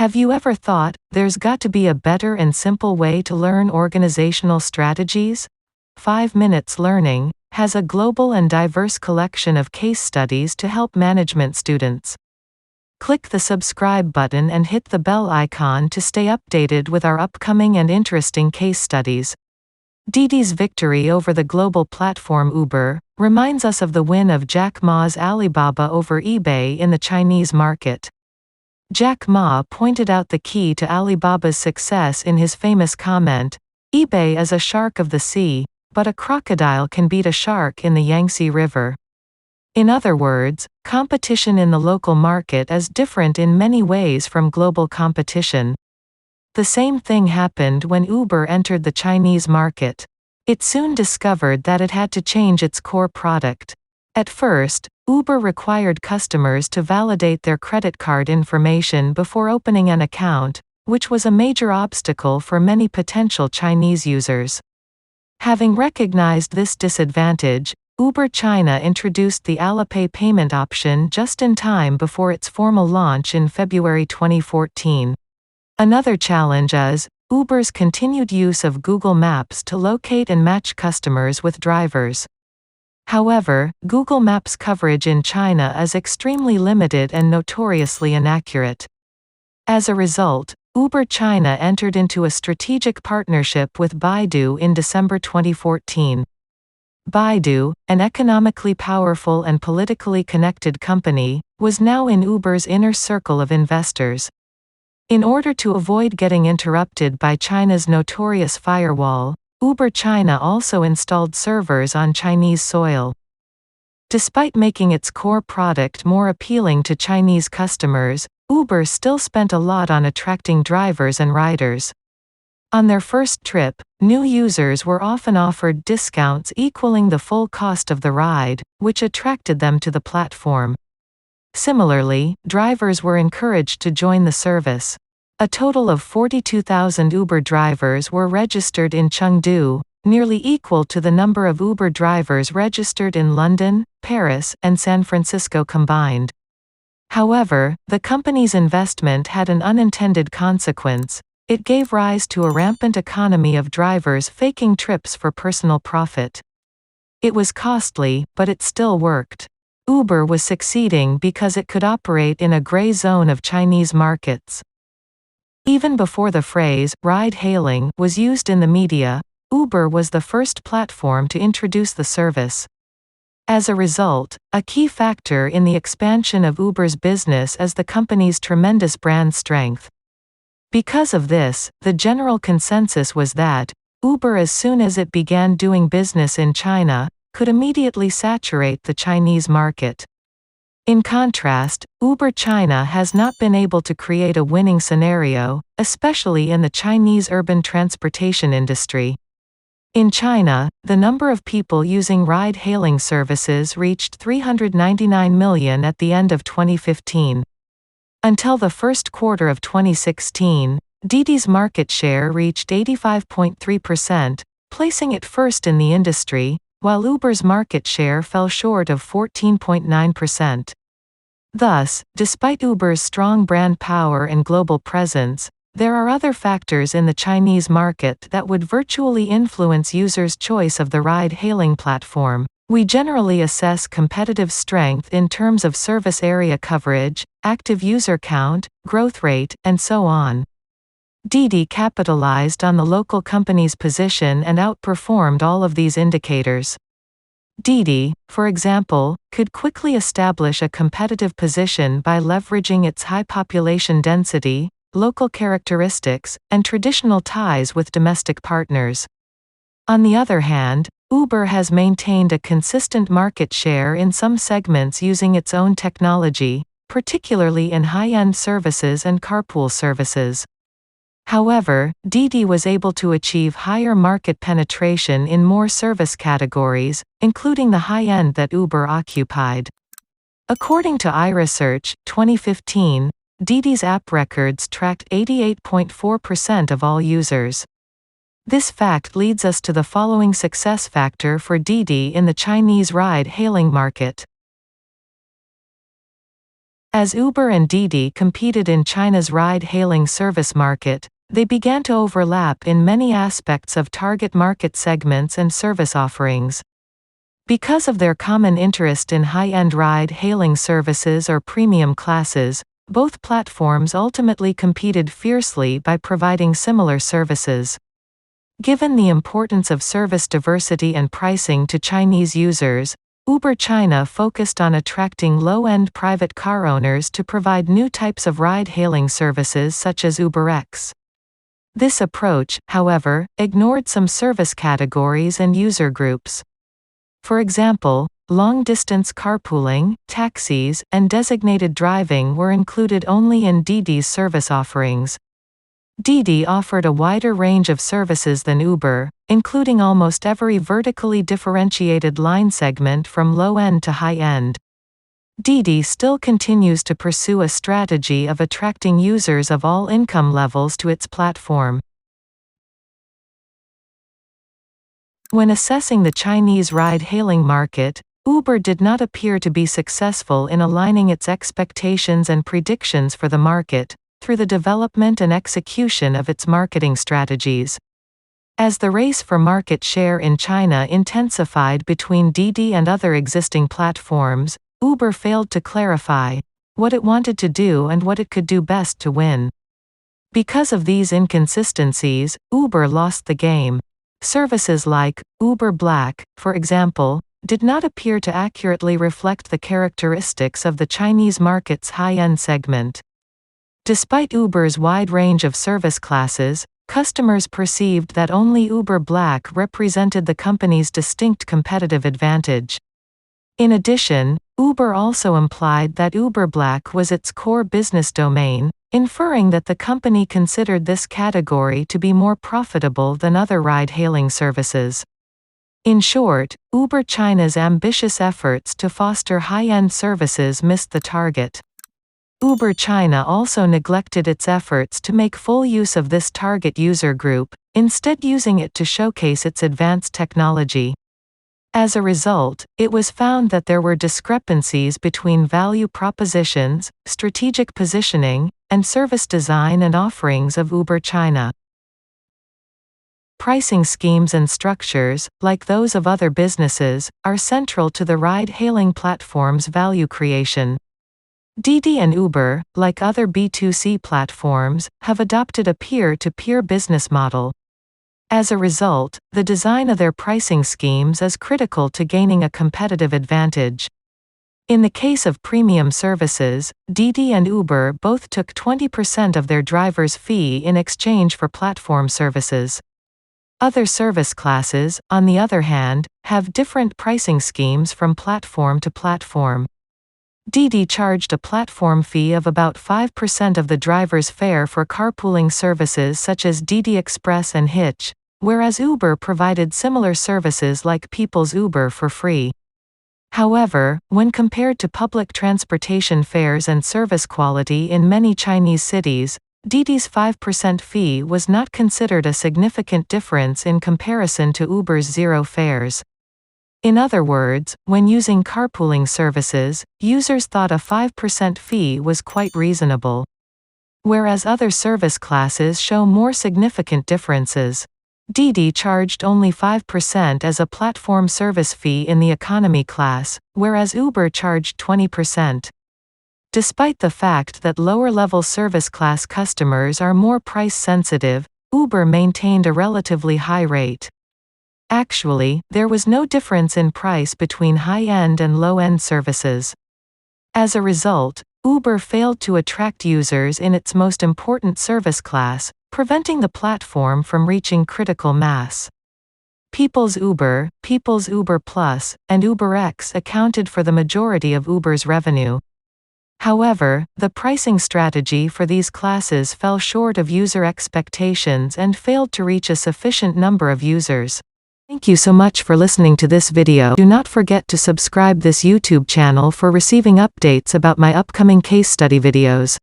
Have you ever thought, there's got to be a better and simple way to learn organizational strategies? 5 Minutes Learning has a global and diverse collection of case studies to help management students. Click the subscribe button and hit the bell icon to stay updated with our upcoming and interesting case studies. DiDi's victory over the global platform Uber reminds us of the win of Jack Ma's Alibaba over eBay in the Chinese market. Jack Ma pointed out the key to Alibaba's success in his famous comment, "eBay is a shark of the sea, but a crocodile can beat a shark in the Yangtze River." In other words, competition in the local market is different in many ways from global competition. The same thing happened when Uber entered the Chinese market. It soon discovered that it had to change its core product. At first, Uber required customers to validate their credit card information before opening an account, which was a major obstacle for many potential Chinese users. Having recognized this disadvantage, Uber China introduced the Alipay payment option just in time before its formal launch in February 2014. Another challenge is Uber's continued use of Google Maps to locate and match customers with drivers. However, Google Maps coverage in China is extremely limited and notoriously inaccurate. As a result, Uber China entered into a strategic partnership with Baidu in December 2014. Baidu, an economically powerful and politically connected company, was now in Uber's inner circle of investors. In order to avoid getting interrupted by China's notorious firewall, Uber China also installed servers on Chinese soil. Despite making its core product more appealing to Chinese customers, Uber still spent a lot on attracting drivers and riders. On their first trip, new users were often offered discounts equaling the full cost of the ride, which attracted them to the platform. Similarly, drivers were encouraged to join the service. A total of 42,000 Uber drivers were registered in Chengdu, nearly equal to the number of Uber drivers registered in London, Paris, and San Francisco combined. However, the company's investment had an unintended consequence. It gave rise to a rampant economy of drivers faking trips for personal profit. It was costly, but it still worked. Uber was succeeding because it could operate in a gray zone of Chinese markets. Even before the phrase ride-hailing was used in the media, Uber was the first platform to introduce the service. As a result, a key factor in the expansion of Uber's business is the company's tremendous brand strength. Because of this, the general consensus was that Uber, as soon as it began doing business in China, could immediately saturate the Chinese market. In contrast, Uber China has not been able to create a winning scenario, especially in the Chinese urban transportation industry. In China, the number of people using ride-hailing services reached 399 million at the end of 2015. Until the first quarter of 2016, DiDi's market share reached 85.3%, placing it first in the industry, while Uber's market share fell short of 14.9%. Thus, despite Uber's strong brand power and global presence, there are other factors in the Chinese market that would virtually influence users' choice of the ride-hailing platform. We generally assess competitive strength in terms of service area coverage, active user count, growth rate, and so on. DiDi capitalized on the local company's position and outperformed all of these indicators. DiDi, for example, could quickly establish a competitive position by leveraging its high population density, local characteristics, and traditional ties with domestic partners. On the other hand, Uber has maintained a consistent market share in some segments using its own technology, particularly in high-end services and carpool services. However, DiDi was able to achieve higher market penetration in more service categories, including the high-end that Uber occupied. According to iResearch, 2015, DiDi's app records tracked 88.4% of all users. This fact leads us to the following success factor for DiDi in the Chinese ride-hailing market. As Uber and DiDi competed in China's ride-hailing service market, they began to overlap in many aspects of target market segments and service offerings. Because of their common interest in high-end ride-hailing services or premium classes, both platforms ultimately competed fiercely by providing similar services. Given the importance of service diversity and pricing to Chinese users, Uber China focused on attracting low-end private car owners to provide new types of ride-hailing services such as UberX. This approach, however, ignored some service categories and user groups. For example, long-distance carpooling, taxis, and designated driving were included only in DiDi's service offerings. DiDi offered a wider range of services than Uber, including almost every vertically differentiated line segment from low-end to high-end. DiDi still continues to pursue a strategy of attracting users of all income levels to its platform. When assessing the Chinese ride-hailing market, Uber did not appear to be successful in aligning its expectations and predictions for the market through the development and execution of its marketing strategies. As the race for market share in China intensified between DiDi and other existing platforms, Uber failed to clarify what it wanted to do and what it could do best to win. Because of these inconsistencies, Uber lost the game. Services like Uber Black, for example, did not appear to accurately reflect the characteristics of the Chinese market's high-end segment. Despite Uber's wide range of service classes, customers perceived that only Uber Black represented the company's distinct competitive advantage. In addition, Uber also implied that Uber Black was its core business domain, inferring that the company considered this category to be more profitable than other ride-hailing services. In short, Uber China's ambitious efforts to foster high-end services missed the target. Uber China also neglected its efforts to make full use of this target user group, instead using it to showcase its advanced technology. As a result, it was found that there were discrepancies between value propositions, strategic positioning, and service design and offerings of Uber China. Pricing schemes and structures, like those of other businesses, are central to the ride-hailing platform's value creation. DiDi and Uber, like other B2C platforms, have adopted a peer-to-peer business model. As a result, the design of their pricing schemes is critical to gaining a competitive advantage. In the case of premium services, DiDi and Uber both took 20% of their driver's fee in exchange for platform services. Other service classes, on the other hand, have different pricing schemes from platform to platform. DiDi charged a platform fee of about 5% of the driver's fare for carpooling services such as DiDi Express and Hitch, whereas Uber provided similar services like People's Uber for free. However, when compared to public transportation fares and service quality in many Chinese cities, DiDi's 5% fee was not considered a significant difference in comparison to Uber's zero fares. In other words, when using carpooling services, users thought a 5% fee was quite reasonable. Whereas other service classes show more significant differences. DiDi charged only 5% as a platform service fee in the economy class, whereas Uber charged 20%. Despite the fact that lower-level service class customers are more price-sensitive, Uber maintained a relatively high rate. Actually, there was no difference in price between high-end and low-end services. As a result, Uber failed to attract users in its most important service class, preventing the platform from reaching critical mass. People's Uber Plus, and UberX accounted for the majority of Uber's revenue. However, the pricing strategy for these classes fell short of user expectations and failed to reach a sufficient number of users. Thank you so much for listening to this video. Do not forget to subscribe this YouTube channel for receiving updates about my upcoming case study videos.